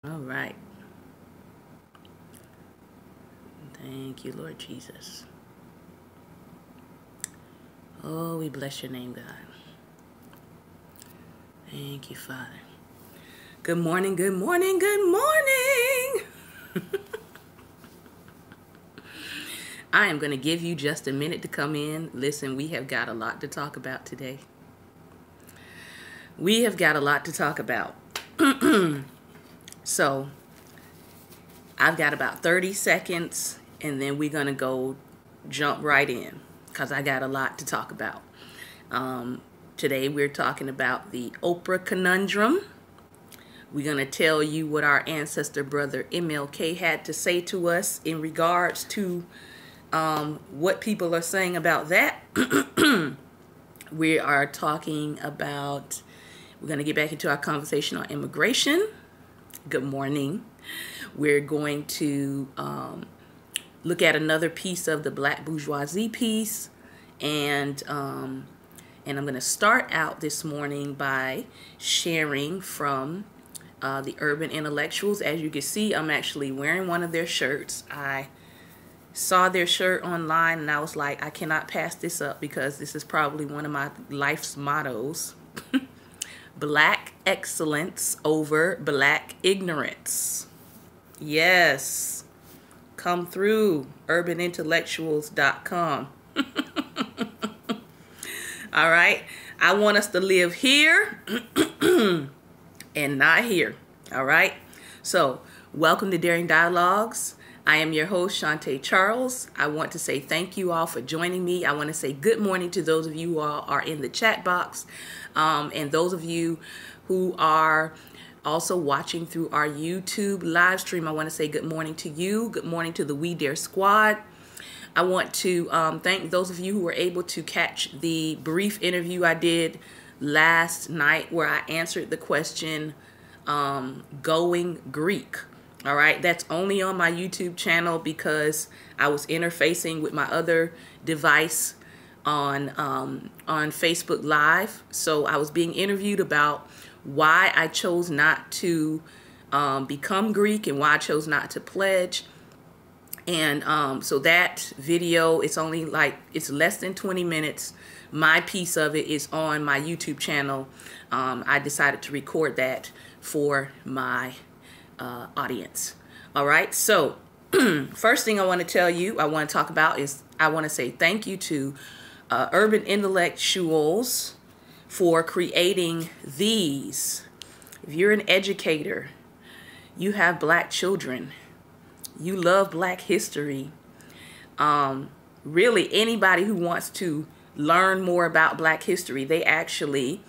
All right. Thank you, Lord Jesus. Oh, we bless your name, God. Thank you, Father. Good morning, good morning, good morning. I am going to give you just a minute to come in. Listen, we have got a lot to talk about today. We have got a lot to talk about. So, I've got about 30 seconds, and then we're going to jump right in because I got a lot to talk about. Today, we're talking about the Oprah Conundrum. We're going to tell you what our ancestor brother MLK had to say to us in regards to what people are saying about that. We are talking about, we're going to get back into our conversation on immigration. Good morning. We're going to look at another piece of the Black bourgeoisie piece, and I'm going to start out this morning by sharing from the Urban Intellectuals. As you can see, I'm actually wearing one of their shirts. I saw their shirt online and I was like, I cannot pass this up because this is probably one of my life's mottos. Black excellence over black ignorance. Yes. Come through urbanintellectuals.com. All right. I want us to live here and not here. All right. So welcome to Daring Dialogues. I am your host, Shantae Charles. I want to say thank you all for joining me. I want to say good morning to those of you who are in the chat box, and those of you who are also watching through our YouTube live stream. I want to say good morning to you. Good morning to the We Dare Squad. I want to thank those of you who were able to catch the brief interview I did last night where I answered the question, going Greek. All right, that's only on my YouTube channel because I was interfacing with my other device on Facebook Live. So I was being interviewed about why I chose not to become Greek and why I chose not to pledge. And so that video, it's less than 20 minutes. My piece of it is on my YouTube channel. I decided to record that for my audience. All right, so first thing I want to tell you, I want to talk about is I want to say thank you to Urban Intellectuals for creating these. If you're an educator, you have black children, you love black history, really anybody who wants to learn more about black history, they actually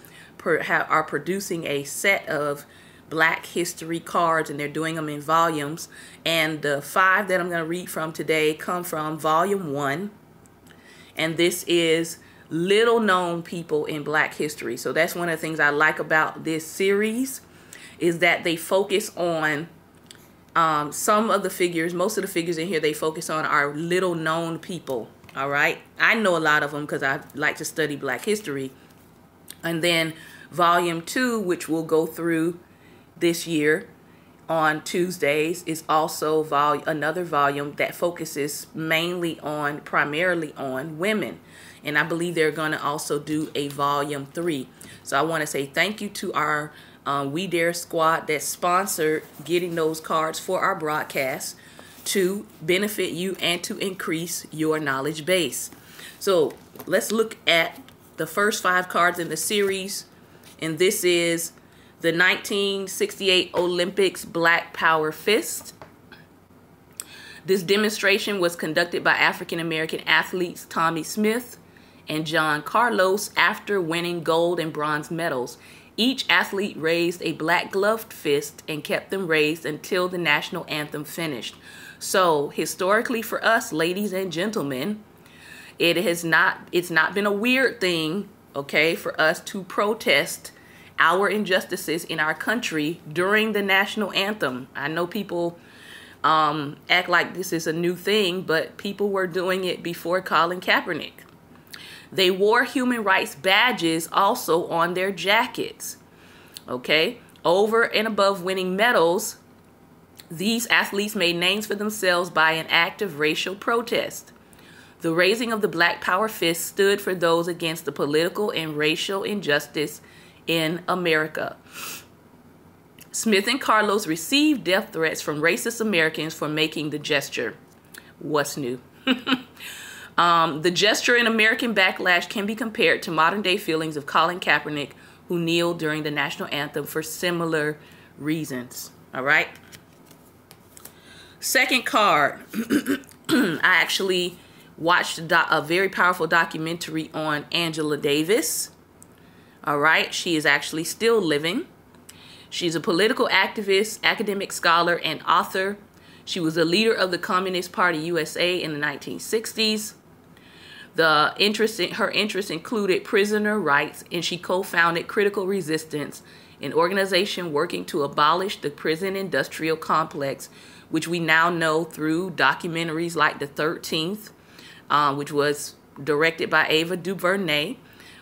are producing a set of Black history cards, and they're doing them in volumes. And the 5 that I'm going to read from today come from volume 1. And this is little known people in black history. So that's one of the things I like about this series, is that they focus on some of the figures. Most of the figures in here they focus on are little known people. All right. I know a lot of them because I like to study black history. And then volume 2, which we'll go through this year on Tuesdays, is also another volume that focuses primarily on women. And I believe they're going to also do a volume 3. So I want to say thank you to our We Dare squad that sponsored getting those cards for our broadcast to benefit you and to increase your knowledge base. So let's look at the first 5 cards in the series. And this is the 1968 Olympics Black Power Fist. This demonstration was conducted by African-American athletes Tommy Smith and John Carlos after winning gold and bronze medals. Each athlete raised a black gloved fist and kept them raised until the national anthem finished. So historically for us, ladies and gentlemen, it's not been a weird thing, okay, for us to protest our injustices in our country during the national anthem. I know people act like this is a new thing, but people were doing it before Colin Kaepernick. They wore human rights badges also on their jackets. Okay, over and above winning medals, These athletes made names for themselves by an act of racial protest. The raising of the Black Power fist stood for those against the political and racial injustice in America. Smith and Carlos received death threats from racist Americans for making the gesture. What's new? The gesture in American backlash can be compared to modern-day feelings of Colin Kaepernick, who kneeled during the national anthem for similar reasons. All right? Second card. I actually watched a very powerful documentary on Angela Davis. All right? She is actually still living. She's a political activist, academic scholar, and author. She was a leader of the Communist Party USA in the 1960s. Her interests included prisoner rights, and she co-founded Critical Resistance, an organization working to abolish the prison industrial complex, which we now know through documentaries like The 13th, which was directed by Ava DuVernay.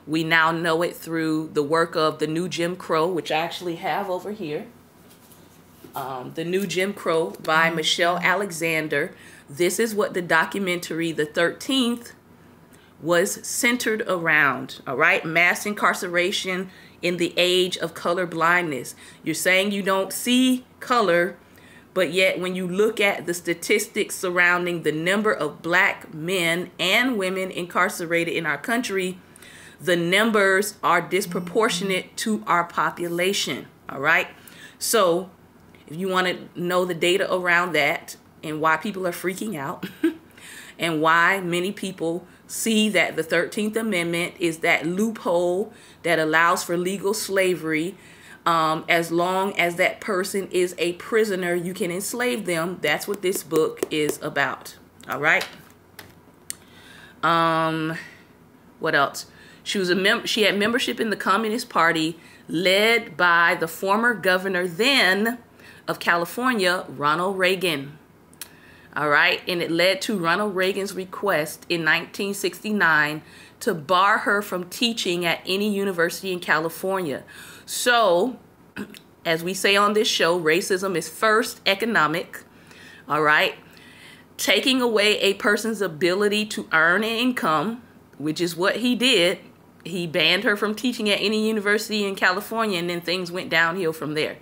We now know it through the work of The New Jim Crow, which I actually have over here. The New Jim Crow by Michelle Alexander. This is what the documentary The 13th was centered around, all right? Mass incarceration in the age of color blindness. You're saying you don't see color, but yet when you look at the statistics surrounding the number of Black men and women incarcerated in our country, the numbers are disproportionate to our population, all right? So if you want to know the data around that and why people are freaking out and why many people see that the 13th Amendment is that loophole that allows for legal slavery, as long as that person is a prisoner, you can enslave them. That's what this book is about, all right? What else? She had membership in the Communist Party led by the former governor then of California, Ronald Reagan. All right, and it led to Ronald Reagan's request in 1969 to bar her from teaching at any university in California. So, as we say on this show, racism is first economic, all right? Taking away a person's ability to earn an income, which is what he did. He banned her from teaching at any university in California, and then things went downhill from there.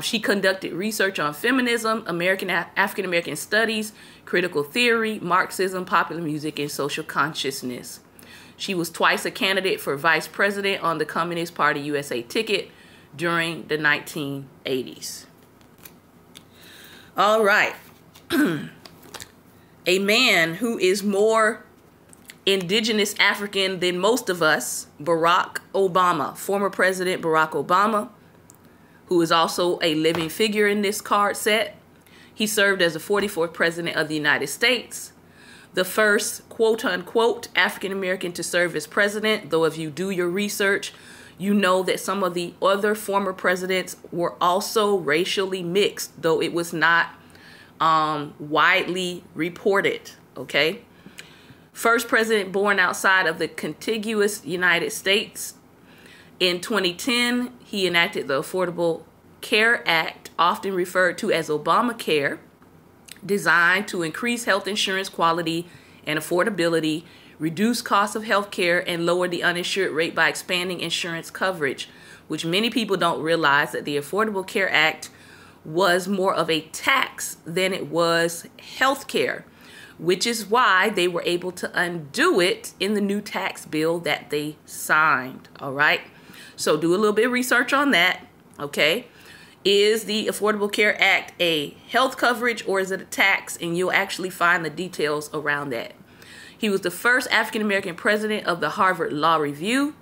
She conducted research on feminism, African-American studies, critical theory, Marxism, popular music, and social consciousness. She was twice a candidate for vice president on the Communist Party USA ticket during the 1980s. All right. A man who is more indigenous African than most of us, Barack Obama, former President Barack Obama, who is also a living figure in this card set. He served as the 44th President of the United States, the first quote-unquote African-American to serve as president, though if you do your research, you know that some of the other former presidents were also racially mixed, though it was not widely reported, okay? First president born outside of the contiguous United States. In 2010, he enacted the Affordable Care Act, often referred to as Obamacare, designed to increase health insurance quality and affordability, reduce costs of health care, and lower the uninsured rate by expanding insurance coverage, which many people don't realize that the Affordable Care Act was more of a tax than it was health care, which is why they were able to undo it in the new tax bill that they signed, all right? So do a little bit of research on that, okay? Is the Affordable Care Act a health coverage or is it a tax? And you'll actually find the details around that. He was the first African-American president of the Harvard Law Review.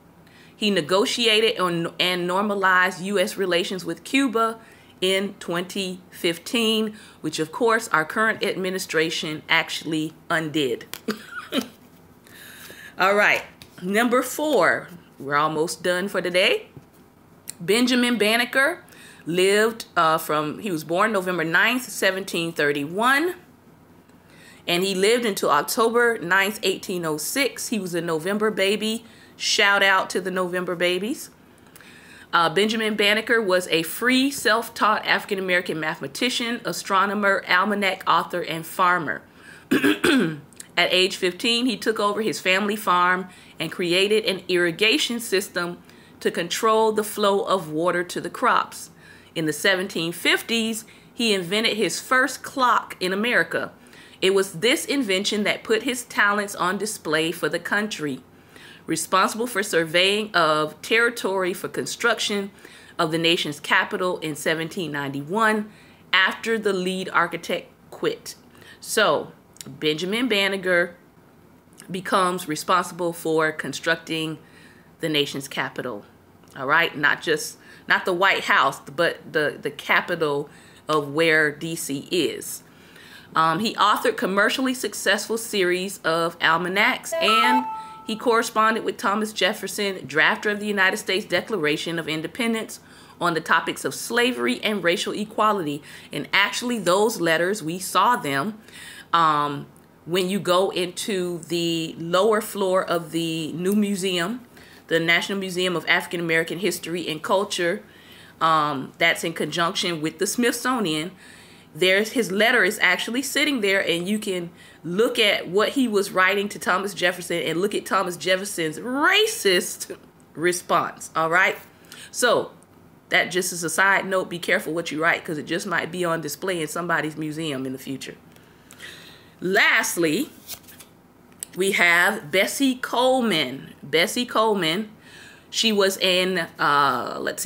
He negotiated and normalized U.S. relations with Cuba in 2015, which of course our current administration actually undid. All right, number 4. We're almost done for today. Benjamin Banneker lived he was born November 9th, 1731. And he lived until October 9th, 1806. He was a November baby. Shout out to the November babies. Benjamin Banneker was a free, self-taught African-American mathematician, astronomer, almanac author, and farmer. At age 15, he took over his family farm and created an irrigation system to control the flow of water to the crops. In the 1750s, he invented his first clock in America. It was this invention that put his talents on display for the country. Responsible for surveying of territory for construction of the nation's capital in 1791 after the lead architect quit. So Benjamin Banneker becomes responsible for constructing the nation's capital. All right, not the White House, but the capital of where DC is. He authored commercially successful series of almanacs, and he corresponded with Thomas Jefferson, drafter of the United States Declaration of Independence, on the topics of slavery and racial equality. And actually, those letters, we saw them when you go into the lower floor of the new museum, the National Museum of African American History and Culture, that's in conjunction with the Smithsonian. His letter is actually sitting there, and you can look at what he was writing to Thomas Jefferson and look at Thomas Jefferson's racist response. All right. So that just as a side note, be careful what you write, because it just might be on display in somebody's museum in the future. Lastly, we have Bessie Coleman. Bessie Coleman, she was in,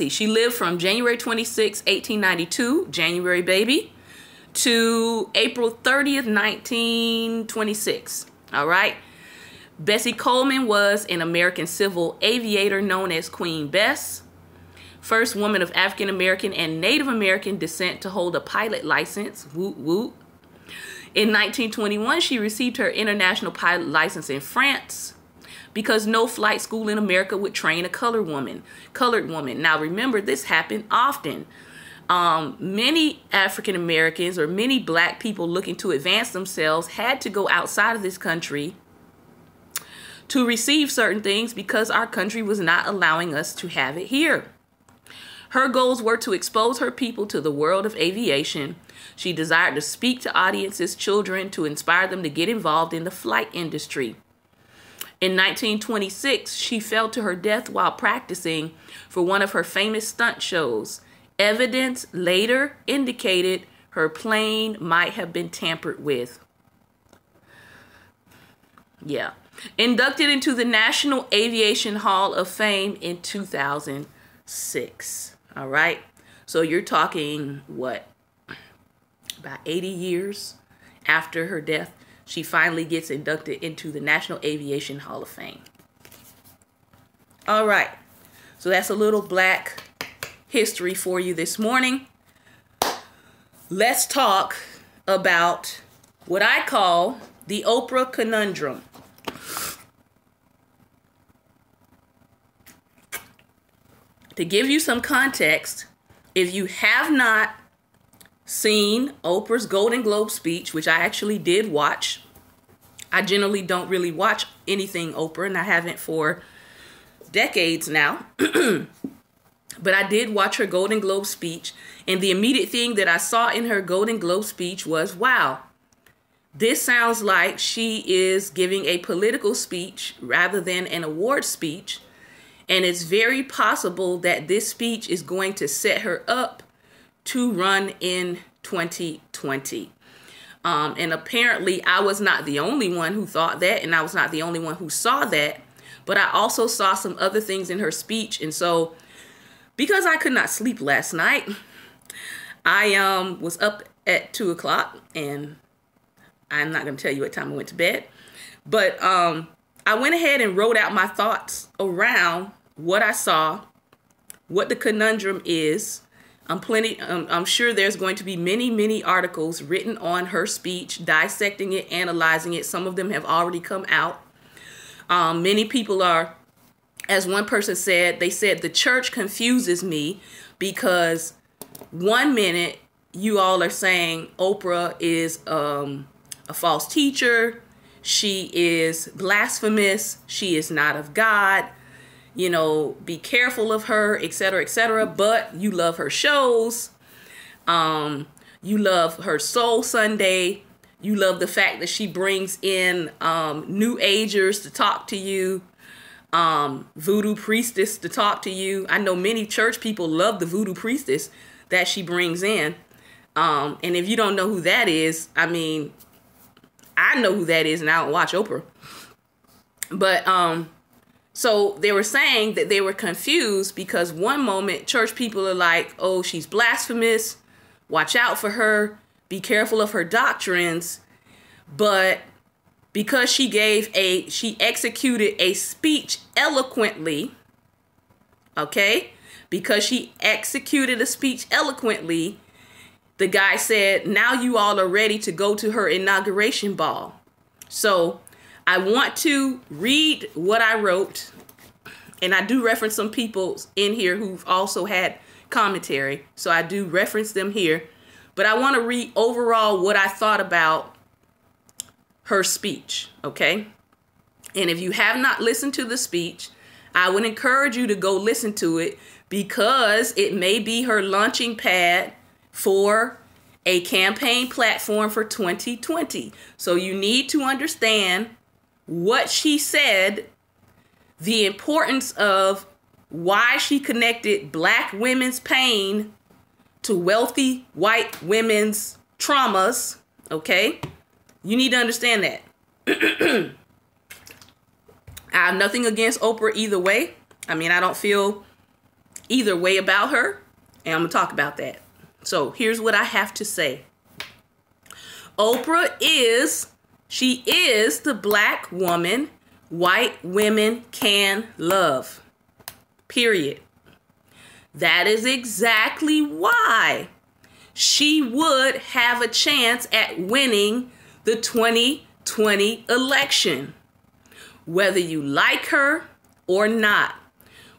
she lived from January 26, 1892, January baby, to April 30th, 1926. All right. Bessie Coleman was an American civil aviator known as Queen Bess, first woman of African American and Native American descent to hold a pilot license. Woot woot. In 1921, she received her international pilot license in France because no flight school in America would train a colored woman. Now remember, this happened often. Many African Americans or many black people looking to advance themselves had to go outside of this country to receive certain things because our country was not allowing us to have it here. Her goals were to expose her people to the world of aviation. She desired to speak to audiences, children, to inspire them to get involved in the flight industry. In 1926, she fell to her death while practicing for one of her famous stunt shows. Evidence later indicated her plane might have been tampered with. Yeah. Inducted into the National Aviation Hall of Fame in 2006. All right. So you're talking, what, about 80 years after her death, she finally gets inducted into the National Aviation Hall of Fame. All right. So that's a little black history for you this morning. Let's talk about what I call the Oprah Conundrum. To give you some context, if you have not seen Oprah's Golden Globe speech, which I actually did watch, I generally don't really watch anything Oprah, and I haven't for decades now. But I did watch her Golden Globe speech, and the immediate thing that I saw in her Golden Globe speech was, wow, this sounds like she is giving a political speech rather than an award speech. And it's very possible that this speech is going to set her up to run in 2020. And apparently I was not the only one who thought that, and I was not the only one who saw that, but I also saw some other things in her speech. And so because I could not sleep last night, I was up at 2 o'clock, and I'm not going to tell you what time I went to bed, but I went ahead and wrote out my thoughts around what I saw, what the conundrum is. I'm sure there's going to be many articles written on her speech, dissecting it, analyzing it. Some of them have already come out. Many people are, as one person said, they said the church confuses me because one minute you all are saying Oprah is a false teacher, she is blasphemous, she is not of God. you know, be careful of her, etc., etc. But you love her shows. You love her Soul Sunday. You love the fact that she brings in New Agers to talk to you, Voodoo Priestess to talk to you. I know many church people love the Voodoo Priestess that she brings in. And if you don't know who that is, I mean, I know who that is and I don't watch Oprah. But so they were saying that they were confused because one moment church people are like, oh, she's blasphemous. Watch out for her. Be careful of her doctrines. But because she executed a speech eloquently, okay? Because she executed a speech eloquently, the guy said, now you all are ready to go to her inauguration ball. So I want to read what I wrote, and I do reference some people in here who've also had commentary, so I do reference them here. But I want to read overall what I thought about her speech, okay? And if you have not listened to the speech, I would encourage you to go listen to it because it may be her launching pad for a campaign platform for 2020. So you need to understand what she said, the importance of why she connected black women's pain to wealthy white women's traumas, okay? You need to understand that. I have nothing against Oprah either way. I mean, I don't feel either way about her, and I'm going to talk about that. So here's what I have to say. Oprah she is the black woman white women can love. Period. That is exactly why she would have a chance at winning the 2020 election. Whether you like her or not,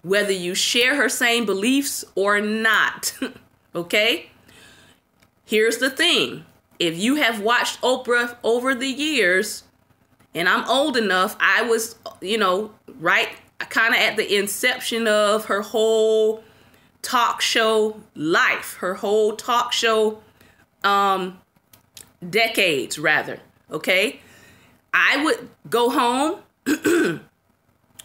whether you share her same beliefs or not, okay? Here's the thing. If you have watched Oprah over the years, and I'm old enough, I was, you know, right kind of at the inception of her whole talk show life, her whole talk show decades rather, okay? I would go home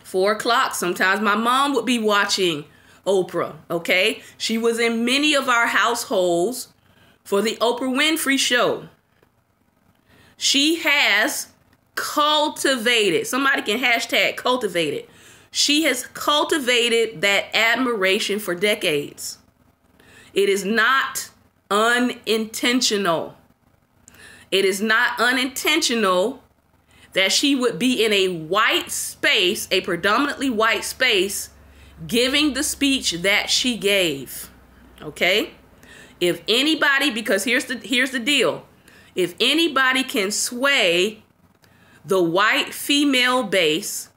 4 o'clock. Sometimes my mom would be watching Oprah, okay? She was in many of our households for the Oprah Winfrey Show. She has cultivated, somebody can hashtag cultivated. She has cultivated that admiration for decades. It is not unintentional. It is not unintentional that she would be in a white space, a predominantly white space, giving the speech that she gave. Okay? If anybody, because here's the deal. If anybody can sway the white female base,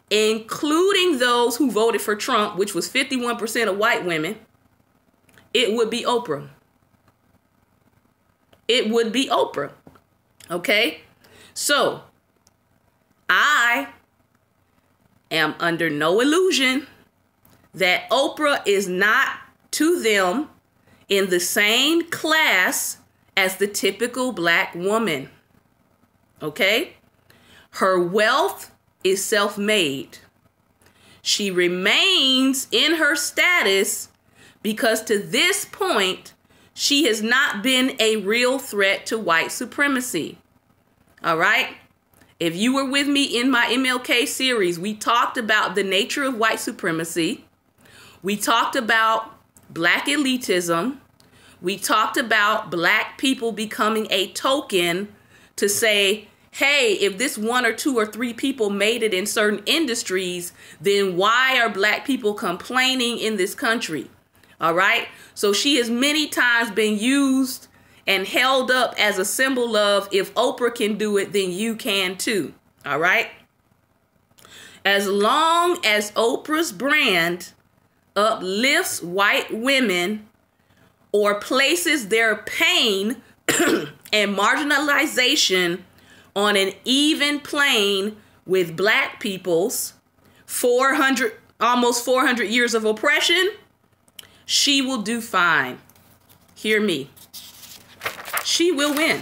including those who voted for Trump, which was 51% of white women, it would be Oprah. It would be Oprah. Okay? So, I am under no illusion that Oprah is not to them in the same class as the typical black woman. Okay? Her wealth is self-made. She remains in her status because to this point, she has not been a real threat to white supremacy. All right? If you were with me in my MLK series, we talked about the nature of white supremacy. We talked about black elitism. We talked about black people becoming a token to say, hey, if this 1 or 2 or 3 people made it in certain industries, then why are black people complaining in this country? All right. So she has many times been used and held up as a symbol of, if Oprah can do it, then you can too. All right. As long as Oprah's brand uplifts white women or places their pain and marginalization on an even plane with black people's 400 almost 400 years of oppression, she will do fine. Hear me. She will win.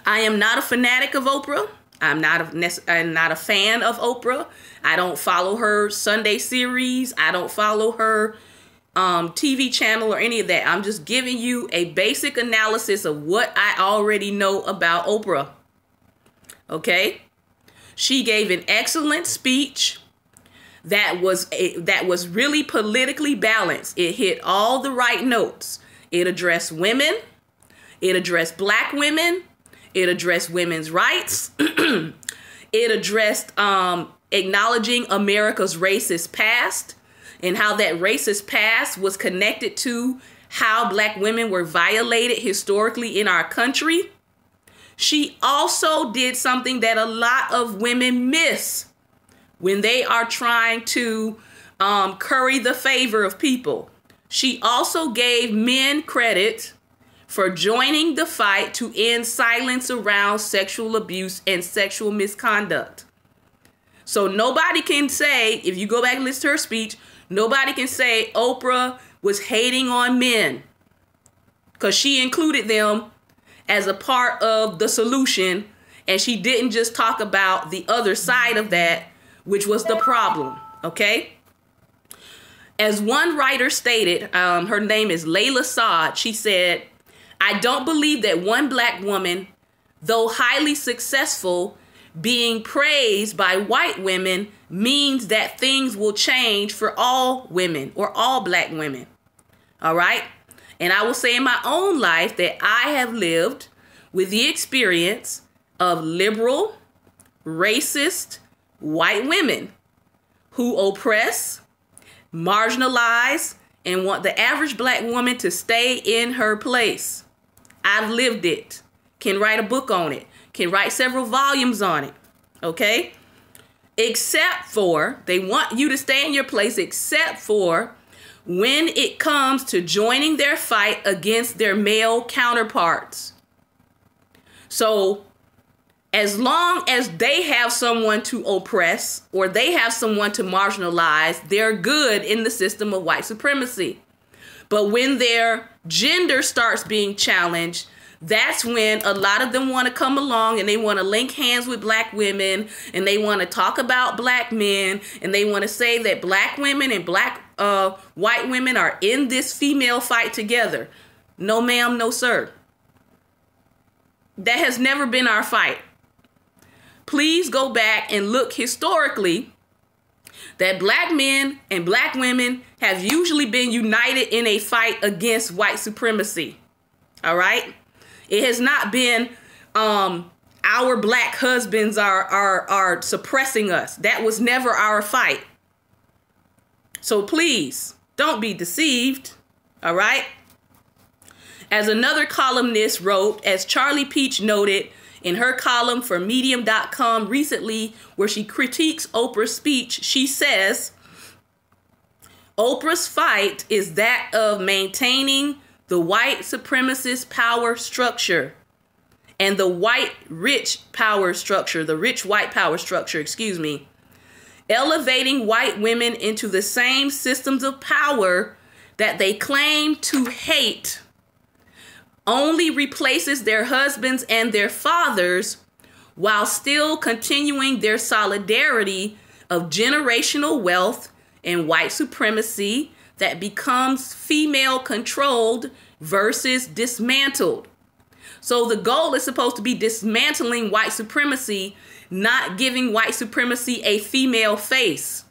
I am not a fanatic of Oprah. I'm not a fan of Oprah. I don't follow her Sunday series. I don't follow her TV channel or any of that. I'm just giving you a basic analysis of what I already know about Oprah. Okay? She gave an excellent speech that was really politically balanced. It hit all the right notes. It addressed women. It addressed black women. It addressed women's rights. It addressed acknowledging America's racist past and how that racist past was connected to how black women were violated historically in our country. She also did something that a lot of women miss when they are trying to curry the favor of people. She also gave men credit for joining the fight to end silence around sexual abuse and sexual misconduct. So nobody can say, if you go back and listen to her speech, nobody can say Oprah was hating on men, because she included them as a part of the solution, and she didn't just talk about the other side of that, which was the problem, okay? As one writer stated, her name is Layla Saad, she said, "I don't believe that one black woman, though highly successful, being praised by white women means that things will change for all women or all black women." All right? And I will say in my own life that I have lived with the experience of liberal, racist, white women who oppress, marginalize, and want the average black woman to stay in her place. I've lived it. Can write a book on it. Can write several volumes on it. Okay? Except for, they want you to stay in your place except for when it comes to joining their fight against their male counterparts. So, as long as they have someone to oppress or they have someone to marginalize, they're good in the system of white supremacy. But when their gender starts being challenged, that's when a lot of them want to come along and they want to link hands with black women and they want to talk about black men and they want to say that black women and white women are in this female fight together. No, ma'am, no, sir. That has never been our fight. Please go back and look historically that black men and black women have usually been united in a fight against white supremacy. All right? It has not been our black husbands are suppressing us. That was never our fight. So please don't be deceived. All right? As another columnist wrote, as Charlie Peach noted in her column for Medium.com recently, where she critiques Oprah's speech, she says, Oprah's fight is that of maintaining the white supremacist power structure and the white rich power structure, the rich white power structure, excuse me, elevating white women into the same systems of power that they claim to hate only replaces their husbands and their fathers while still continuing their solidarity of generational wealth and white supremacy that becomes female controlled versus dismantled. So the goal is supposed to be dismantling white supremacy, not giving white supremacy a female face,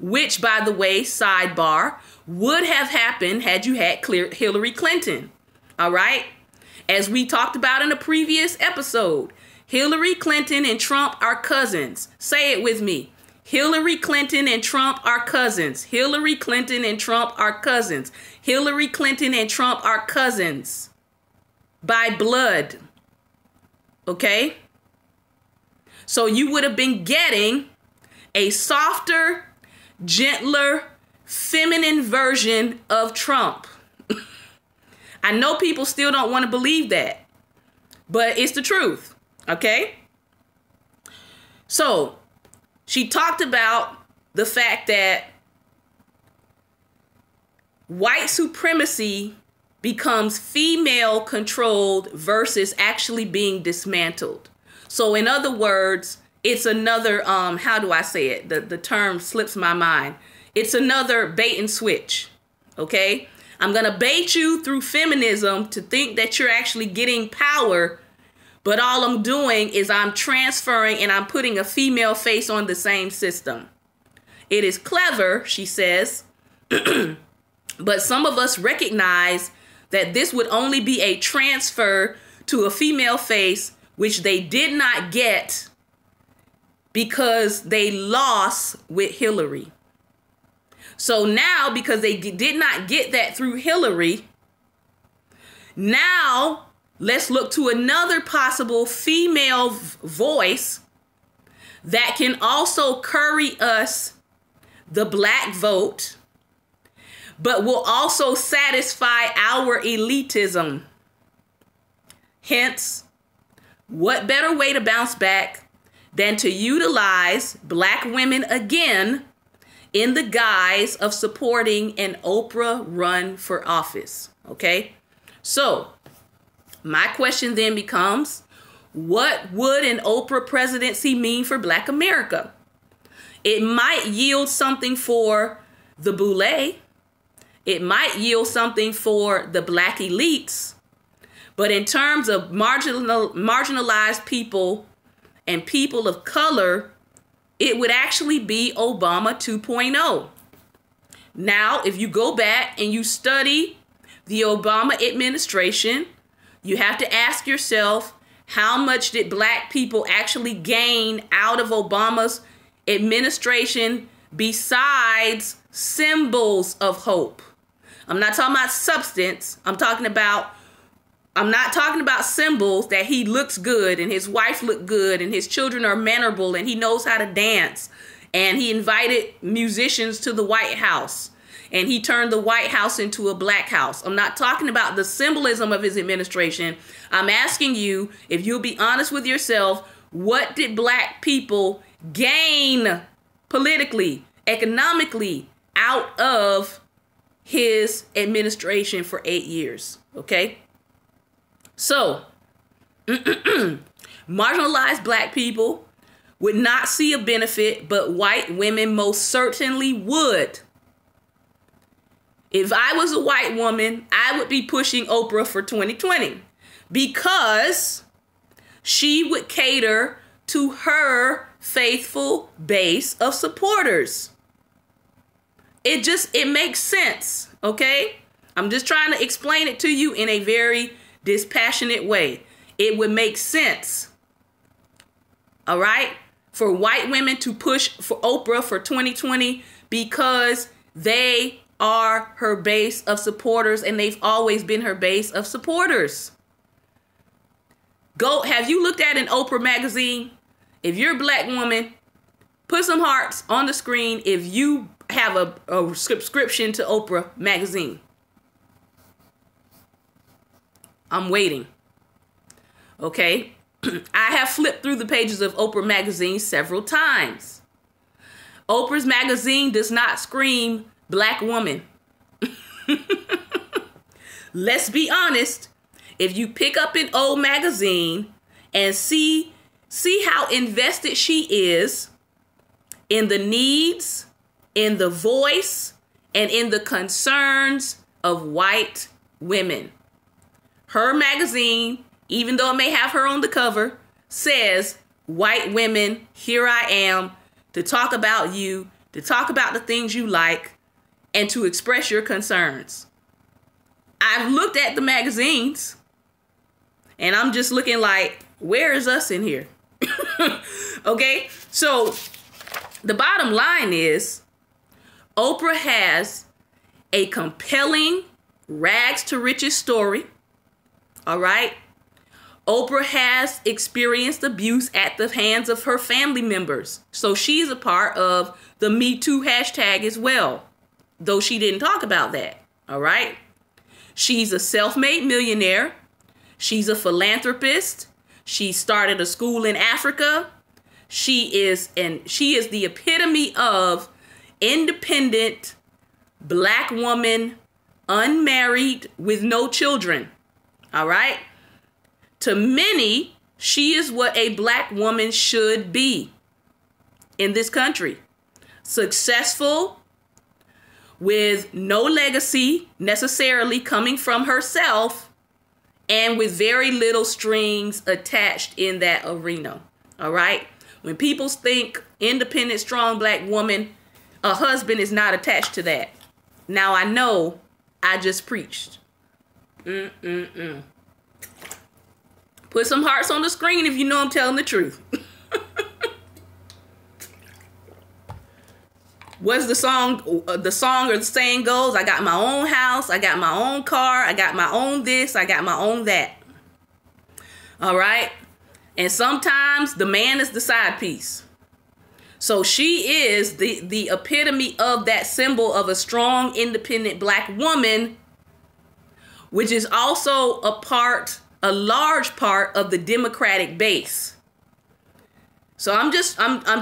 which, by the way, sidebar, would have happened had you had Hillary Clinton. All right. As we talked about in a previous episode, Hillary Clinton and Trump are cousins. Say it with me. Hillary Clinton and Trump are cousins. Hillary Clinton and Trump are cousins. Hillary Clinton and Trump are cousins by blood. Okay? So you would have been getting a softer, gentler, feminine version of Trump. I know people still don't want to believe that, but it's the truth, okay? So she talked about the fact that white supremacy becomes female controlled versus actually being dismantled. So in other words, it's another, how do I say it? The term slips my mind. It's another bait and switch, okay? I'm going to bait you through feminism to think that you're actually getting power, but all I'm doing is I'm transferring and I'm putting a female face on the same system. It is clever, she says, but some of us recognize that this would only be a transfer to a female face, which they did not get because they lost with Hillary. So now, because they did not get that through Hillary, now let's look to another possible female voice that can also curry us the black vote, but will also satisfy our elitism. Hence, what better way to bounce back than to utilize black women again in the guise of supporting an Oprah run for office, okay? So, my question then becomes, what would an Oprah presidency mean for Black America? It might yield something for the boule. It might yield something for the black elites. But in terms of marginalized people and people of color, it would actually be Obama 2.0. Now, if you go back and you study the Obama administration, you have to ask yourself, how much did black people actually gain out of Obama's administration besides symbols of hope? I'm not talking about substance. I'm not talking about symbols that he looks good and his wife look good and his children are mannerable and he knows how to dance and he invited musicians to the White House and he turned the White House into a black house. I'm not talking about the symbolism of his administration. I'm asking you, if you'll be honest with yourself, what did black people gain politically, economically out of his administration for 8 years? Okay. So, marginalized black people would not see a benefit, but white women most certainly would. If I was a white woman, I would be pushing Oprah for 2020 because she would cater to her faithful base of supporters. It makes sense, okay? I'm just trying to explain it to you in a very dispassionate way. It would make sense, all right, for white women to push for Oprah for 2020 because they are her base of supporters and they've always been her base of supporters. Have you looked at an Oprah magazine? If you're a black woman, put some hearts on the screen if you have a subscription to Oprah magazine. I'm waiting. Okay. I have flipped through the pages of Oprah magazine several times. Oprah's magazine does not scream black woman. Let's be honest. If you pick up an old magazine and see how invested she is in the needs, in the voice, and in the concerns of white women. Her magazine, even though it may have her on the cover, says, white women, here I am to talk about you, to talk about the things you like, and to express your concerns. I've looked at the magazines, and I'm just looking like, where is us in here? Okay, so the bottom line is, Oprah has a compelling rags to riches story. All right. Oprah has experienced abuse at the hands of her family members. So she's a part of the Me Too hashtag as well, though she didn't talk about that. All right. She's a self-made millionaire. She's a philanthropist. She started a school in Africa. She is the epitome of independent black woman, unmarried, with no children. All right? To many, she is what a black woman should be in this country. Successful, with no legacy necessarily coming from herself, and with very little strings attached in that arena. All right? When people think independent, strong black woman, a husband is not attached to that. Now, I know I just preached. Put some hearts on the screen if you know I'm telling the truth. What's the song or the saying goes? I got my own house, I got my own car, I got my own this, I got my own that. All right? And sometimes the man is the side piece. So she is the epitome of that symbol of a strong, independent black woman, which is also a large part of the Democratic base. So I'm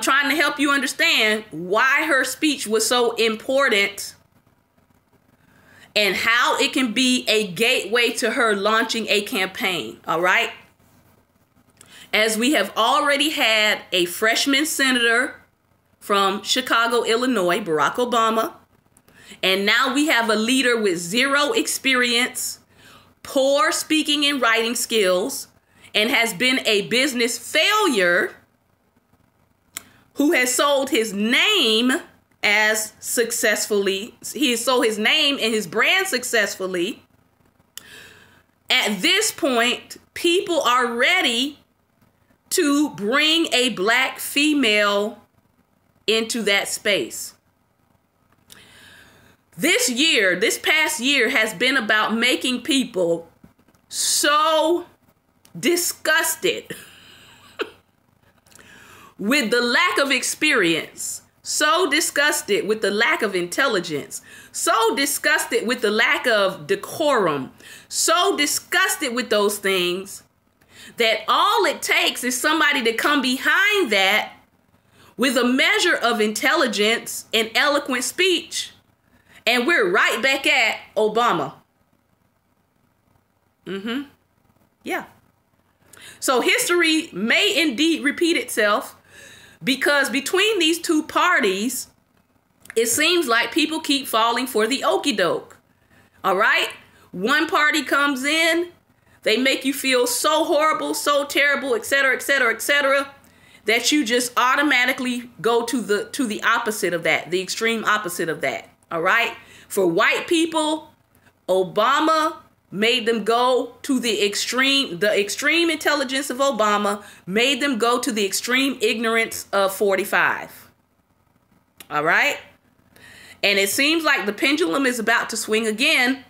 trying to help you understand why her speech was so important and how it can be a gateway to her launching a campaign. All right? As we have already had a freshman senator from Chicago, Illinois, Barack Obama, and now we have a leader with zero experience, poor speaking and writing skills, and has been a business failure, who has sold his name as successfully. He has sold his name and his brand successfully. At this point, people are ready to bring a black female into that space. This past year has been about making people so disgusted with the lack of experience, so disgusted with the lack of intelligence, so disgusted with the lack of decorum, so disgusted with those things, that all it takes is somebody to come behind that with a measure of intelligence and eloquent speech, and we're right back at Obama. Yeah. So history may indeed repeat itself, because between these two parties, it seems like people keep falling for the okie doke. All right? One party comes in, they make you feel so horrible, so terrible, etc., etc., etc., that you just automatically go to the opposite of that, the extreme opposite of that. All right? For white people, Obama made them go to the extreme intelligence of Obama made them go to the extreme ignorance of 45. All right? And it seems like the pendulum is about to swing again,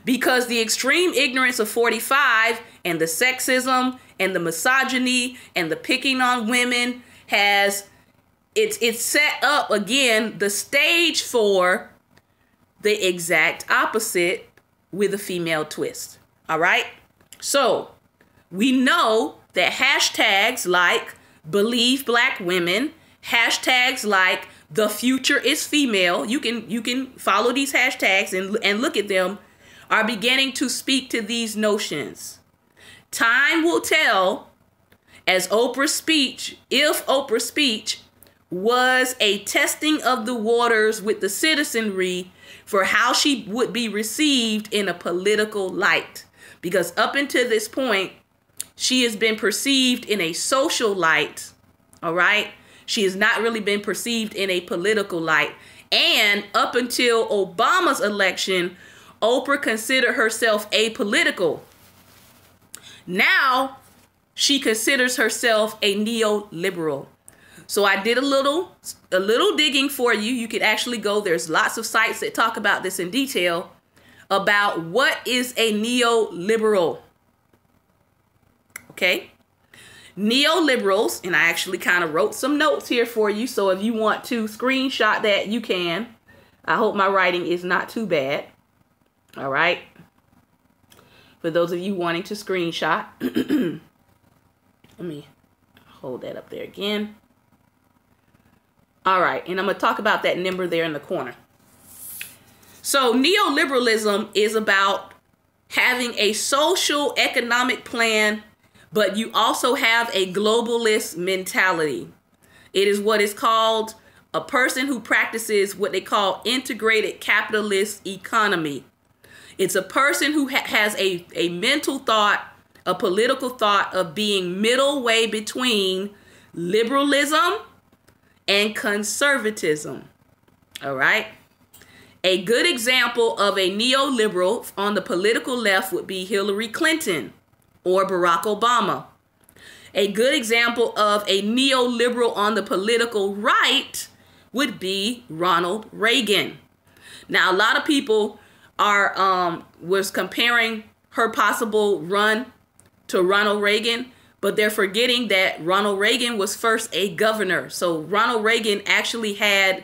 because the extreme ignorance of 45 and the sexism and the misogyny and the picking on women it's set up again the stage for the exact opposite with a female twist. All right? So we know that hashtags like believe black women, hashtags like the future is female, you can follow these hashtags and look at them, are beginning to speak to these notions. Time will tell, as Oprah's speech, if Oprah's speech was a testing of the waters with the citizenry for how she would be received in a political light. Because up until this point, she has been perceived in a social light, all right? She has not really been perceived in a political light. And up until Obama's election, Oprah considered herself apolitical. Now, she considers herself a neoliberal. So I did a little digging for you. You could actually go. There's lots of sites that talk about this in detail, about what is a neoliberal. Okay? Neoliberals, and I actually kind of wrote some notes here for you. So if you want to screenshot that, you can. I hope my writing is not too bad. All right? For those of you wanting to screenshot, let me hold that up there again. All right, and I'm going to talk about that number there in the corner. So neoliberalism is about having a social economic plan, but you also have a globalist mentality. It is what is called a person who practices what they call integrated capitalist economy. It's a person who has a mental thought, a political thought of being middle way between liberalism and conservatism. All right. A good example of a neoliberal on the political left would be Hillary Clinton or Barack Obama. A good example of a neoliberal on the political right would be Ronald Reagan. Now, a lot of people was comparing her possible run to Ronald Reagan, but they're forgetting that Ronald Reagan was first a governor. So Ronald Reagan actually had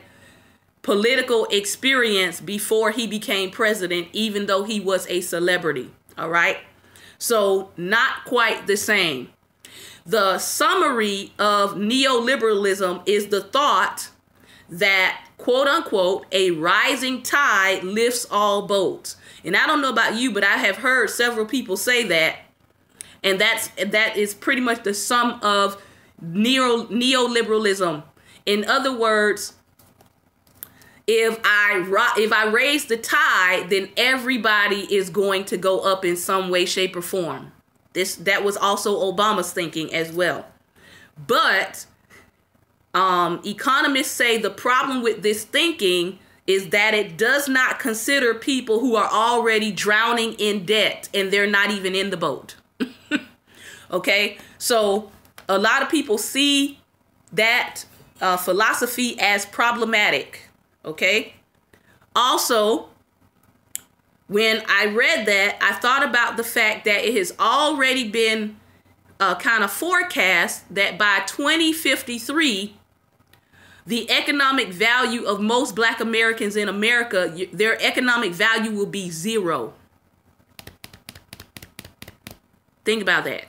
political experience before he became president, even though he was a celebrity. All right. So not quite the same. The summary of neoliberalism is the thought that, quote unquote, a rising tide lifts all boats. And I don't know about you, but I have heard several people say that. And that is pretty much the sum of neoliberalism. In other words, if I raise the tide, then everybody is going to go up in some way, shape, or form. That was also Obama's thinking as well. But economists say the problem with this thinking is that it does not consider people who are already drowning in debt and they're not even in the boat. Okay, so a lot of people see that philosophy as problematic. Okay. Also, when I read that, I thought about the fact that it has already been kind of forecast that by 2053, the economic value of most Black Americans in America, their economic value will be zero. Think about that.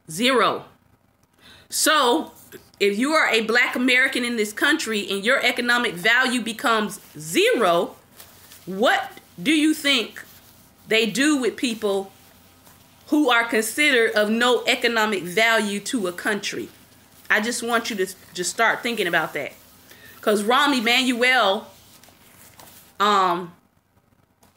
Zero. So if you are a Black American in this country and your economic value becomes zero, what do you think they do with people who are considered of no economic value to a country? I just want you to just start thinking about that. Because Rahm Emanuel,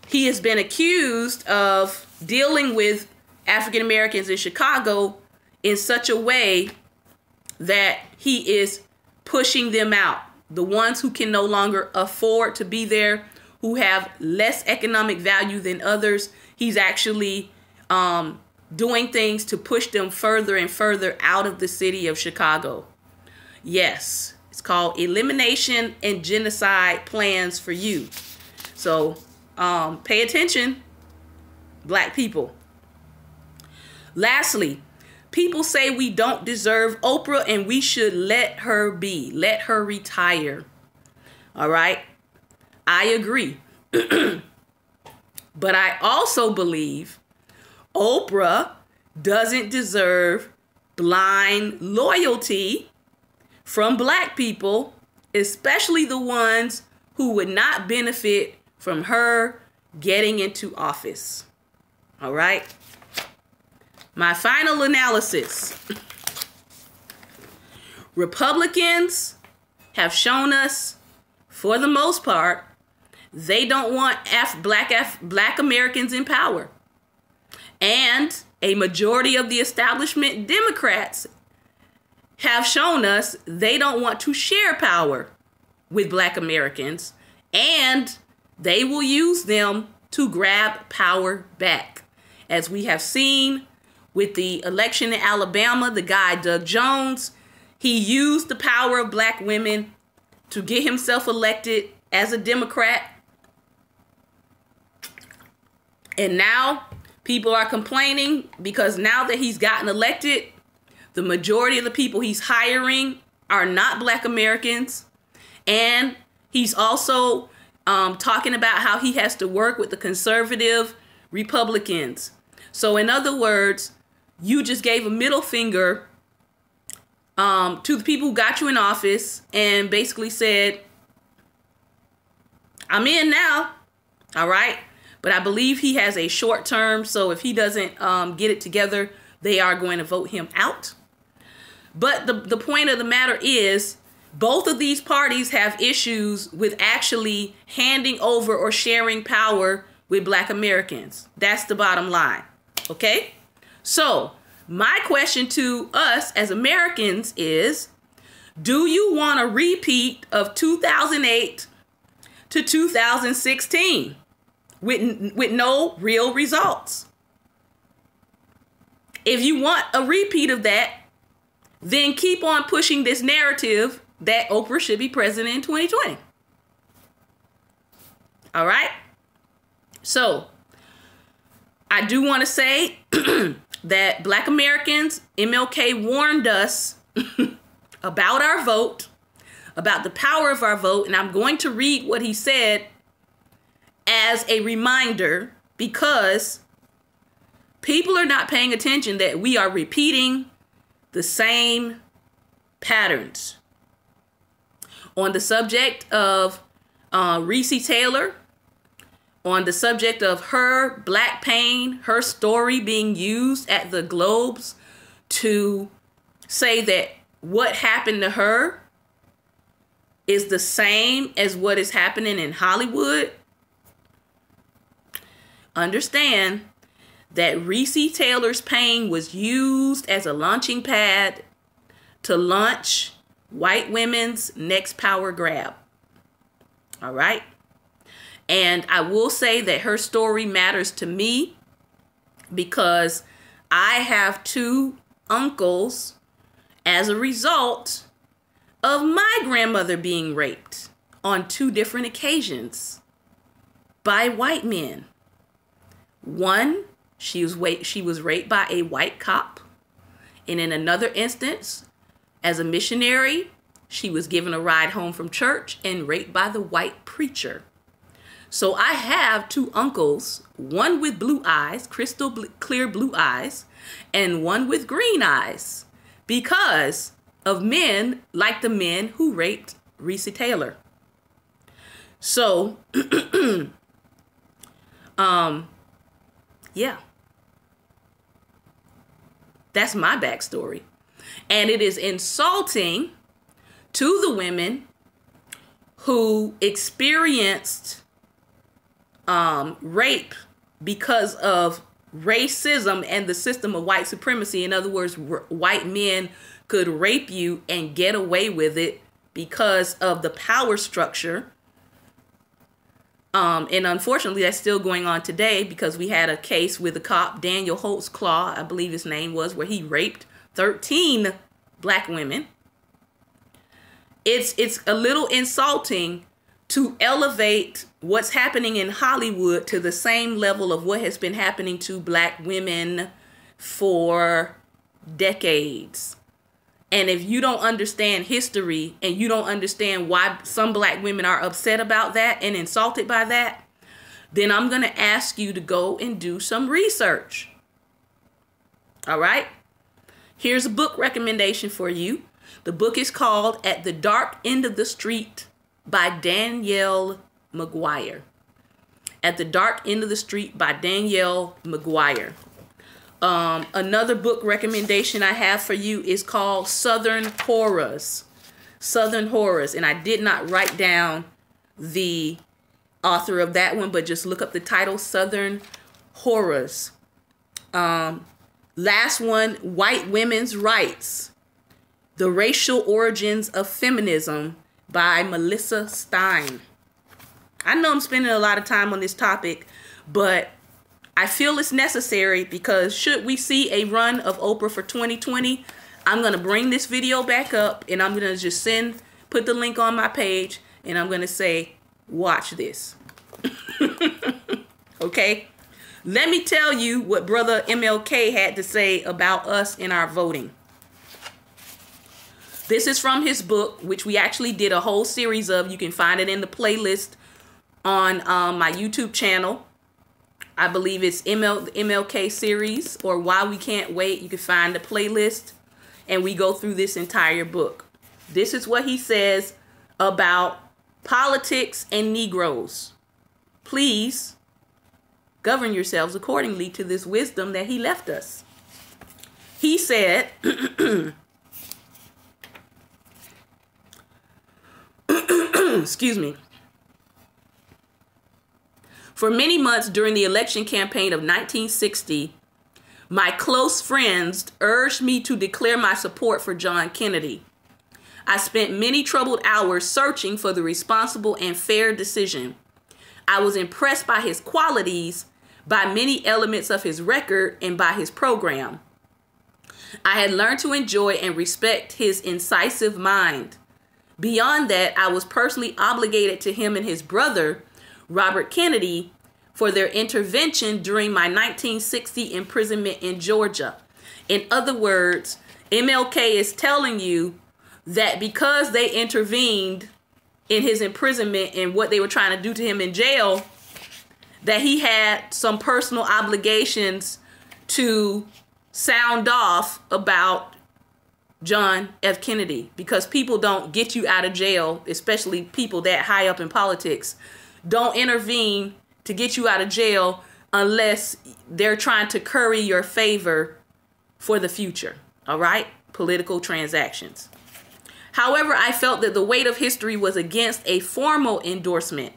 he has been accused of dealing with African Americans in Chicago in such a way that he is pushing them out. The ones who can no longer afford to be there, who have less economic value than others, he's actually doing things to push them further and further out of the city of Chicago. Yes, it's called elimination and genocide plans for you. So pay attention, Black people. Lastly, people say we don't deserve Oprah and we should let her be. Let her retire. All right. I agree. But I also believe Oprah doesn't deserve blind loyalty from Black people, especially the ones who would not benefit from her getting into office. All right. My final analysis. Republicans have shown us, for the most part, they don't want Black Americans in power. And a majority of the establishment Democrats have shown us they don't want to share power with Black Americans, and they will use them to grab power back. As we have seen with the election in Alabama, the guy Doug Jones, he used the power of Black women to get himself elected as a Democrat. And now people are complaining because now that he's gotten elected, the majority of the people he's hiring are not Black Americans. And he's also talking about how he has to work with the conservative Republicans. So in other words, you just gave a middle finger to the people who got you in office and basically said, I'm in now. All right. But I believe he has a short term. So if he doesn't get it together, they are going to vote him out. But the point of the matter is, both of these parties have issues with actually handing over or sharing power with Black Americans. That's the bottom line. Okay? So my question to us as Americans is, do you want a repeat of 2008 to 2016 with no real results? If you want a repeat of that, then keep on pushing this narrative that Oprah should be president in 2020. All right? So, I do want to say that Black Americans, MLK warned us about our vote, about the power of our vote, and I'm going to read what he said as a reminder, because people are not paying attention that we are repeating the same patterns. On the subject of Reese Taylor, on the subject of her black pain, her story being used at the Globes to say that what happened to her is the same as what is happening in Hollywood. Understand that Reese Taylor's pain was used as a launching pad to launch white women's next power grab. All right. And I will say that her story matters to me because I have two uncles as a result of my grandmother being raped on two different occasions by white men. One, she was raped by a white cop. And in another instance, as a missionary, she was given a ride home from church and raped by the white preacher. So I have two uncles, one with blue eyes, crystal clear blue eyes, and one with green eyes, because of men like the men who raped Reese Taylor. So, yeah, that's my backstory. And it is insulting to the women who experienced rape because of racism and the system of white supremacy. In other words, white men could rape you and get away with it because of the power structure. And unfortunately, that's still going on today, because we had a case with the cop, Daniel Holtzclaw, I believe his name was, where he raped 13 black women. It's a little insulting to elevate what's happening in Hollywood to the same level of what has been happening to black women for decades. And if you don't understand history and you don't understand why some black women are upset about that and insulted by that, then I'm going to ask you to go and do some research. All right? Here's a book recommendation for you. The book is called At the Dark End of the Street by Danielle McGuire. At the Dark End of the Street by Danielle McGuire. Another book recommendation I have for you is called Southern Horrors. Southern Horrors. And I did not write down the author of that one, but just look up the title, Southern Horrors. Last one, White Women's Rights. The Racial Origins of Feminism by Melissa Stein. I know I'm spending a lot of time on this topic, but I feel it's necessary, because should we see a run of Oprah for 2020, I'm going to bring this video back up and I'm going to just put the link on my page, and I'm going to say, watch this. Okay? Let me tell you what Brother MLK had to say about us in our voting. This is from his book, which we actually did a whole series of. You can find it in the playlist on my YouTube channel. I believe it's MLK series, or Why We Can't Wait. You can find the playlist. and we go through this entire book. This is what he says about politics and Negroes. Please govern yourselves accordingly to this wisdom that he left us. He said, excuse me, for many months during the election campaign of 1960, my close friends urged me to declare my support for John Kennedy. I spent many troubled hours searching for the responsible and fair decision. I was impressed by his qualities, by many elements of his record, and by his program. I had learned to enjoy and respect his incisive mind. Beyond that, I was personally obligated to him and his brother, Robert Kennedy, for their intervention during my 1960 imprisonment in Georgia. In other words, MLK is telling you that because they intervened in his imprisonment and what they were trying to do to him in jail, that he had some personal obligations to sound off about John F. Kennedy, because people don't get you out of jail, especially people that high up in politics, don't intervene to get you out of jail unless they're trying to curry your favor for the future. All right? Political transactions. However, I felt that the weight of history was against a formal endorsement.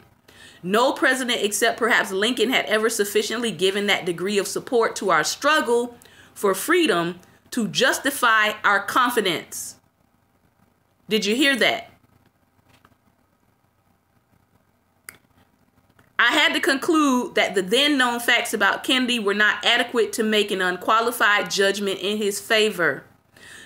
No president except perhaps Lincoln had ever sufficiently given that degree of support to our struggle for freedom to justify our confidence. Did you hear that? I had to conclude that the then known facts about Kennedy were not adequate to make an unqualified judgment in his favor.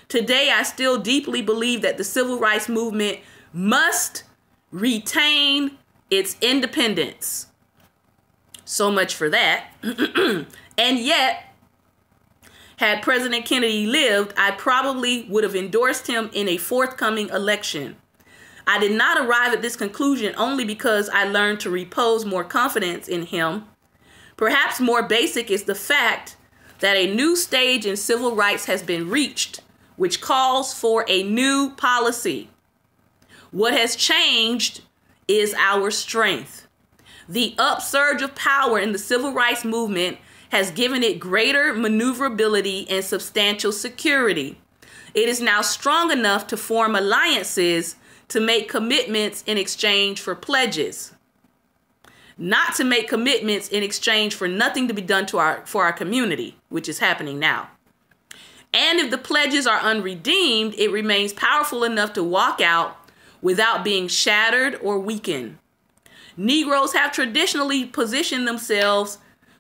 Today, I still deeply believe that the civil rights movement must retain its independence. So much for that. And yet, had President Kennedy lived, I probably would have endorsed him in a forthcoming election. I did not arrive at this conclusion only because I learned to repose more confidence in him. Perhaps more basic is the fact that a new stage in civil rights has been reached, which calls for a new policy. What has changed is our strength. The upsurge of power in the civil rights movement has given it greater maneuverability and substantial security. It is now strong enough to form alliances, to make commitments in exchange for pledges, not to make commitments in exchange for nothing to be done for our community, which is happening now. And if the pledges are unredeemed, it remains powerful enough to walk out without being shattered or weakened. Negroes have traditionally positioned themselves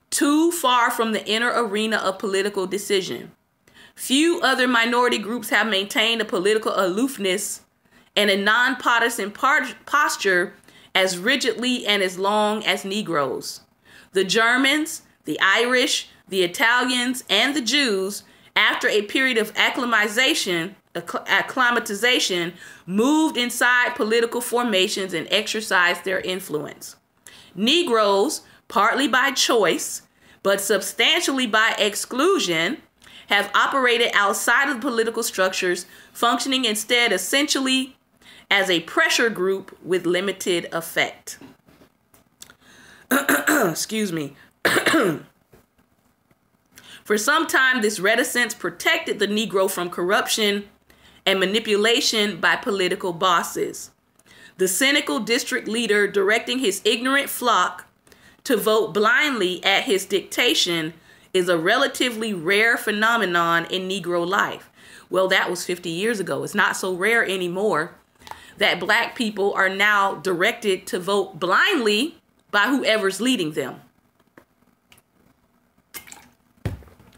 too far from the inner arena of political decision. Few other minority groups have maintained a political aloofness and a nonpartisan posture as rigidly and as long as Negroes. The Germans, the Irish, the Italians, and the Jews, after a period of acclimatization, moved inside political formations and exercised their influence. Negroes, partly by choice, but substantially by exclusion, have operated outside of the political structures, functioning instead essentially as a pressure group with limited effect. Excuse me. For some time, this reticence protected the Negro from corruption and manipulation by political bosses. The cynical district leader directing his ignorant flock to vote blindly at his dictation is a relatively rare phenomenon in Negro life. Well, that was 50 years ago. It's not so rare anymore that black people are now directed to vote blindly by whoever's leading them.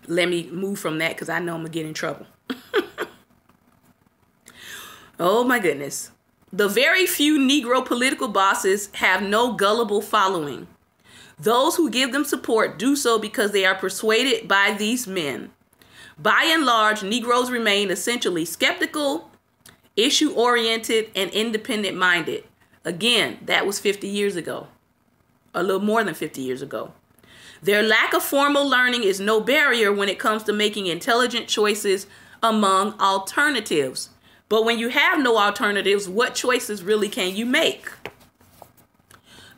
Let me move from that because I know I'm going to get in trouble. Oh my goodness. The very few Negro political bosses have no gullible following. Those who give them support do so because they are persuaded by these men. By and large, Negroes remain essentially skeptical, issue-oriented, and independent-minded. Again, that was 50 years ago. A little more than 50 years ago. Their lack of formal learning is no barrier when it comes to making intelligent choices among alternatives. But when you have no alternatives, what choices really can you make?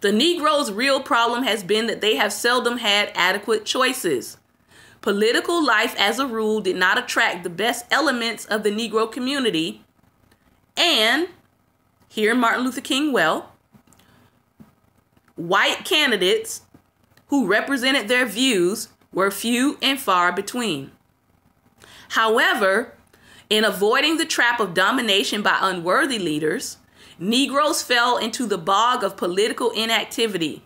The Negro's real problem has been that they have seldom had adequate choices. Political life, as a rule, did not attract the best elements of the Negro community, and, hear Martin Luther King well, white candidates who represented their views were few and far between. However, in avoiding the trap of domination by unworthy leaders, Negroes fell into the bog of political inactivity.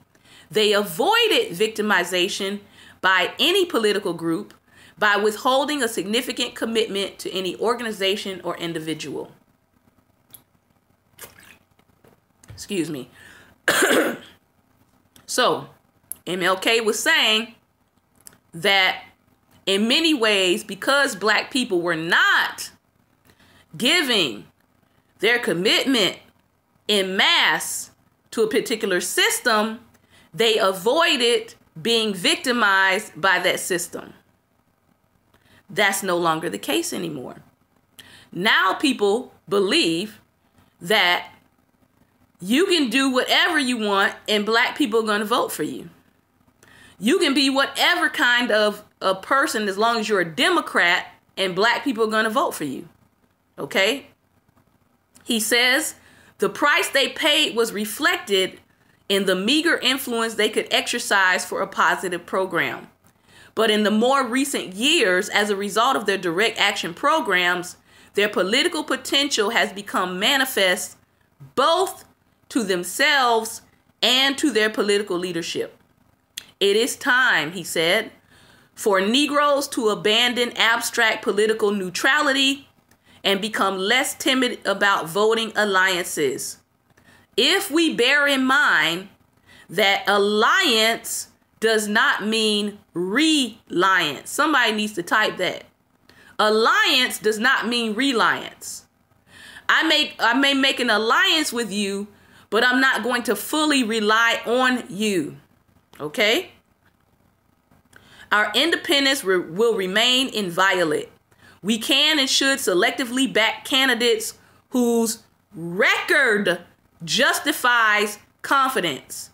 They avoided victimization by any political group by withholding a significant commitment to any organization or individual. Excuse me. So, MLK was saying that in many ways, because black people were not giving their commitment in mass to a particular system, they avoided being victimized by that system. That's no longer the case anymore. Now people believe that you can do whatever you want and black people are going to vote for you. You can be whatever kind of a person as long as you're a Democrat and black people are going to vote for you. Okay? He says the price they paid was reflected in the meager influence they could exercise for a positive program. But in the more recent years, as a result of their direct action programs, their political potential has become manifest both to themselves and to their political leadership. It is time, he said, for Negroes to abandon abstract political neutrality and become less timid about voting alliances. If we bear in mind that alliance does not mean reliance. Somebody needs to type that. Alliance does not mean reliance. I may make an alliance with you, but I'm not going to fully rely on you. Okay? Our independence will remain inviolate. We can and should selectively back candidates whose record justifies confidence.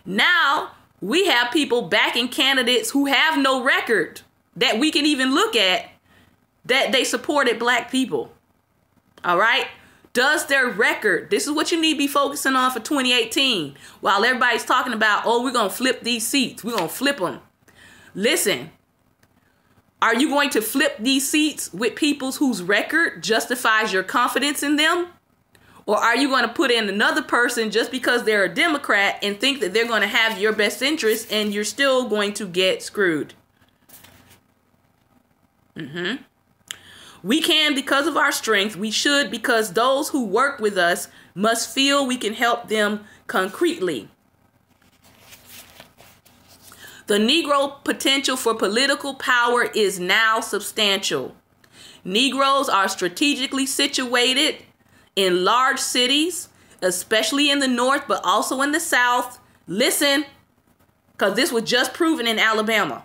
Now we have people backing candidates who have no record that we can even look at that they supported black people. All right? Does their record, this is what you need to be focusing on for 2018. While everybody's talking about, oh, we're going to flip these seats. We're going to flip them. Listen, are you going to flip these seats with people whose record justifies your confidence in them? Or are you going to put in another person just because they're a Democrat and think that they're going to have your best interest and you're still going to get screwed? We can because of our strength. We should because those who work with us must feel we can help them concretely. The Negro potential for political power is now substantial. Negroes are strategically situated in large cities, especially in the North, but also in the South. Listen, because this was just proven in Alabama.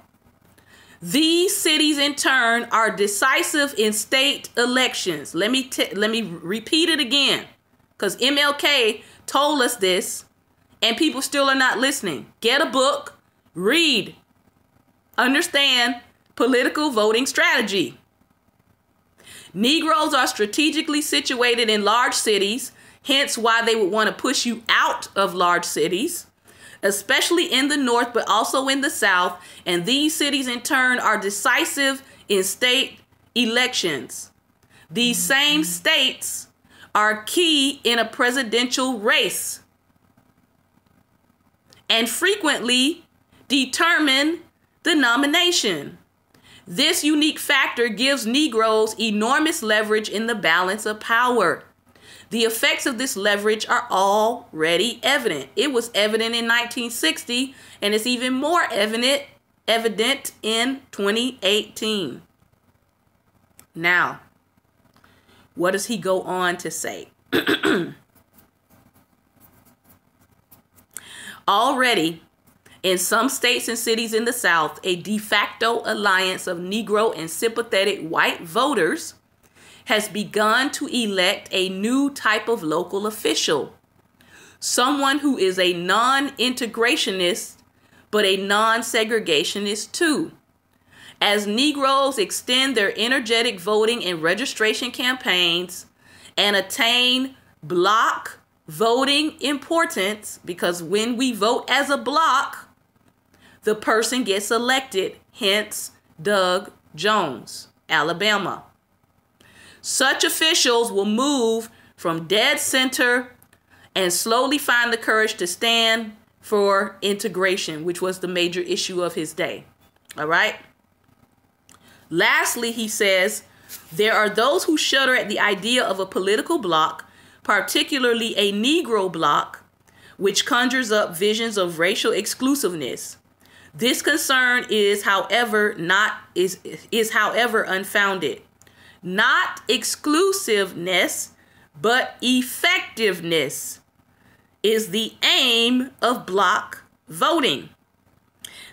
These cities, in turn, are decisive in state elections. Let me repeat it again, because MLK told us this, and people still are not listening. Get a book, read, understand political voting strategy. Negroes are strategically situated in large cities, hence why they would want to push you out of large cities, especially in the North, but also in the South. And these cities, in turn, are decisive in state elections. These same states are key in a presidential race and frequently determine the nomination. This unique factor gives Negroes enormous leverage in the balance of power. The effects of this leverage are already evident. It was evident in 1960, and it's even more evident in 2018. Now, what does he go on to say? Already, In some states and cities in the South, a de facto alliance of Negro and sympathetic white voters has begun to elect a new type of local official, someone who is a non-integrationist but a non-segregationist too. As Negroes extend their energetic voting and registration campaigns and attain block voting importance, because when we vote as a block, the person gets elected, hence Doug Jones, Alabama. Such officials will move from dead center and slowly find the courage to stand for integration, which was the major issue of his day. All right. Lastly, he says, there are those who shudder at the idea of a political bloc, particularly a Negro bloc, which conjures up visions of racial exclusiveness. This concern is, however, unfounded. Not exclusiveness, but effectiveness is the aim of bloc voting.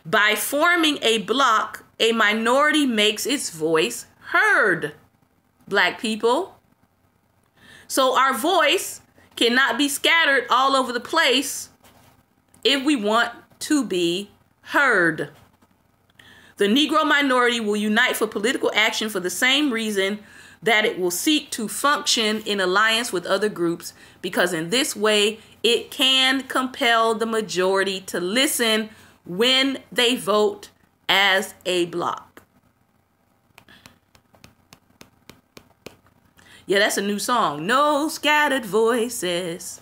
By forming a bloc, a minority makes its voice heard, Black people. So our voice cannot be scattered all over the place if we want to be heard. The Negro minority will unite for political action for the same reason that it will seek to function in alliance with other groups, because in this way it can compel the majority to listen when they vote as a bloc. Yeah, that's a new song. No scattered voices.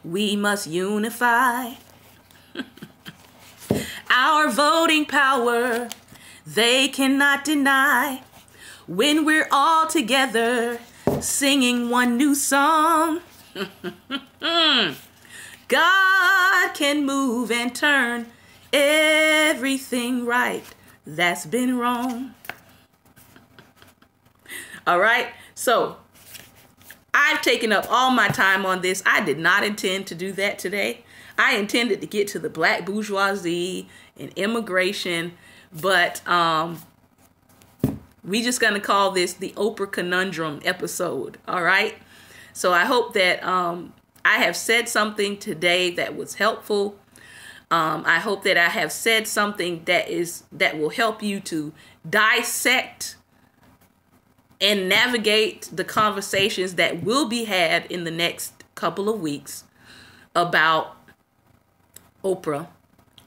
We must unify our voting power. They cannot deny when we're all together singing one new song. God can move and turn everything right that's been wrong. All right. So I've taken up all my time on this. I did not intend to do that today. I intended to get to the Black bourgeoisie and immigration, but we just going to call this the Oprah Conundrum episode. All right. So I hope that I have said something today that was helpful. I hope that I have said something that will help you to dissect and navigate the conversations that will be had in the next couple of weeks about Oprah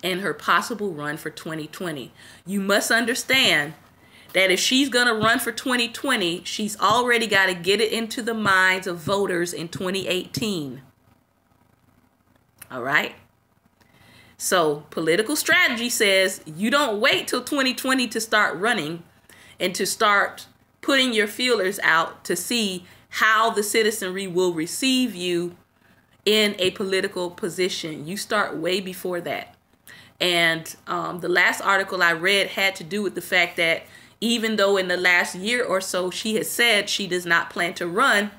and her possible run for 2020. You must understand that if she's going to run for 2020, she's already got to get it into the minds of voters in 2018. All right? So political strategy says you don't wait till 2020 to start running and to start putting your feelers out to see how the citizenry will receive you in a political position. You start way before that. And the last article I read had to do with the fact that even though in the last year or so she has said she does not plan to run,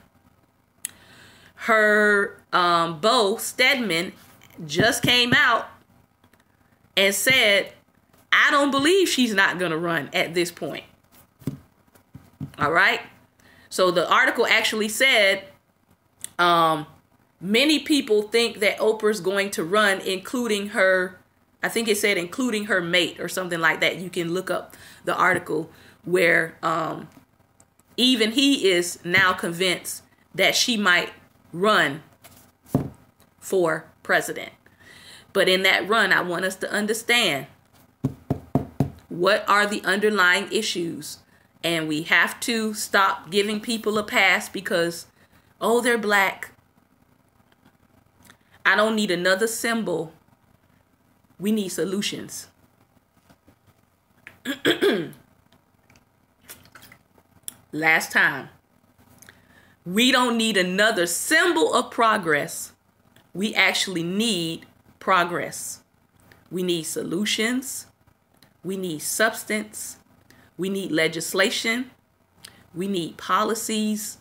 her Bo Stedman just came out and said, I don't believe she's not going to run at this point. All right. So the article actually said many people think that Oprah's going to run, including her, I think it said including her mate or something like that. You can look up the article where even he is now convinced that she might run for president. But in that run, I want us to understand what are the underlying issues. And we have to stop giving people a pass because, oh, they're Black. I don't need another symbol. We need solutions. Last time. We don't need another symbol of progress. We actually need progress. We need solutions. We need substance. We need legislation. We need policies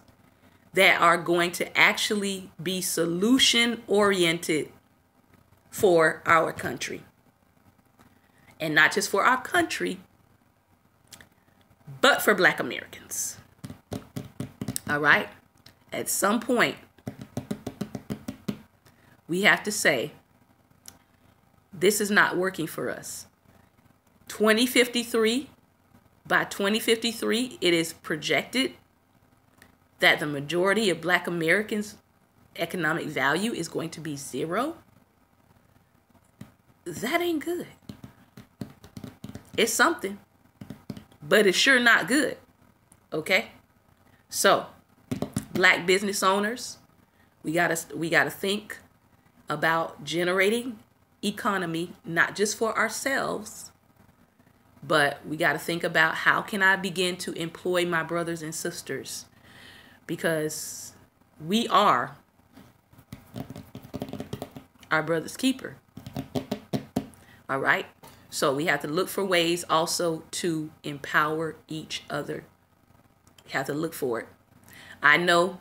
that are going to actually be solution oriented for our country. And not just for our country, but for Black Americans. All right? At some point, we have to say, this is not working for us. 2053, by 2053, it is projected that the majority of Black Americans' economic value is going to be 0. That ain't good. It's something, but it's sure not good. Okay? So, Black business owners, we gotta think about generating economy, not just for ourselves, but we gotta think about how can I begin to employ my brothers and sisters, because we are our brother's keeper. All right? So we have to look for ways also to empower each other. We have to look for it. I know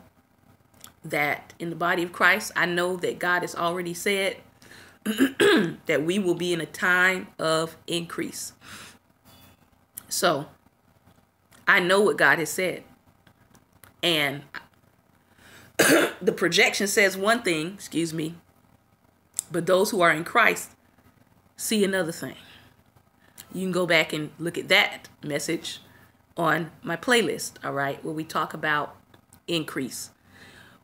that in the body of Christ, I know that God has already said that we will be in a time of increase. So I know what God has said. And the projection says one thing, but those who are in Christ see another thing. You can go back and look at that message on my playlist, all right, where we talk about increase.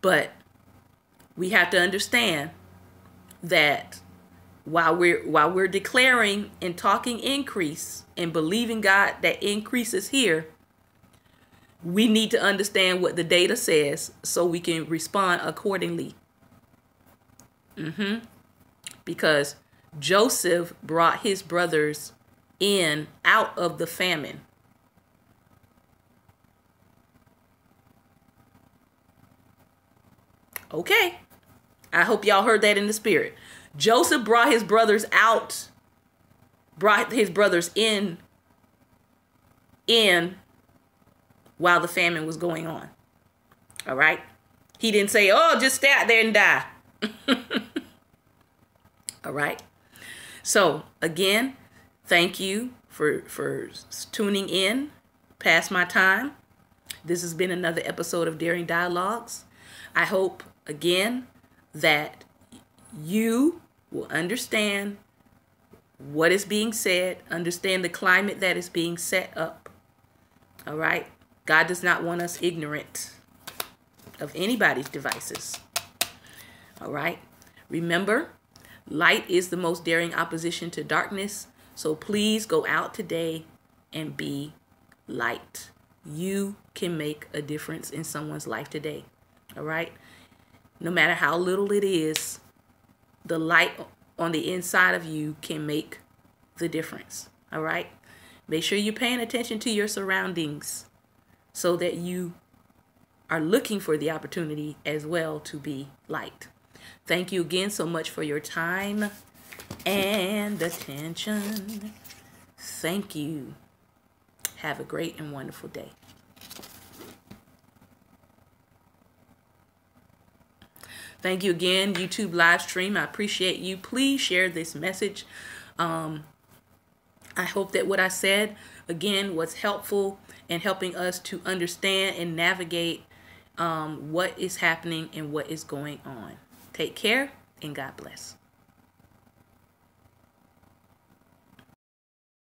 But we have to understand that while we're declaring and talking increase and believing God that increase is here, we need to understand what the data says so we can respond accordingly. Because Joseph brought his brothers in out of the famine. Okay. I hope y'all heard that in the spirit. Joseph brought his brothers out, brought his brothers in while the famine was going on. All right. He didn't say, oh, just stay out there and die. All right. So again, thank you for tuning in past my time. This has been another episode of Daring Dialogues. I hope, again, that you will understand what is being said, understand the climate that is being set up. All right? God does not want us ignorant of anybody's devices. All right? Remember, light is the most daring opposition to darkness. So please go out today and be light. You can make a difference in someone's life today. All right? No matter how little it is, the light on the inside of you can make the difference. All right? Make sure you're paying attention to your surroundings so that you are looking for the opportunity as well to be light. Thank you again so much for your time and attention. Thank you. Have a great and wonderful day. Thank you again, YouTube live stream. I appreciate you. Please share this message. I hope that what I said, again, was helpful in helping us to understand and navigate what is happening and what is going on. Take care and God bless.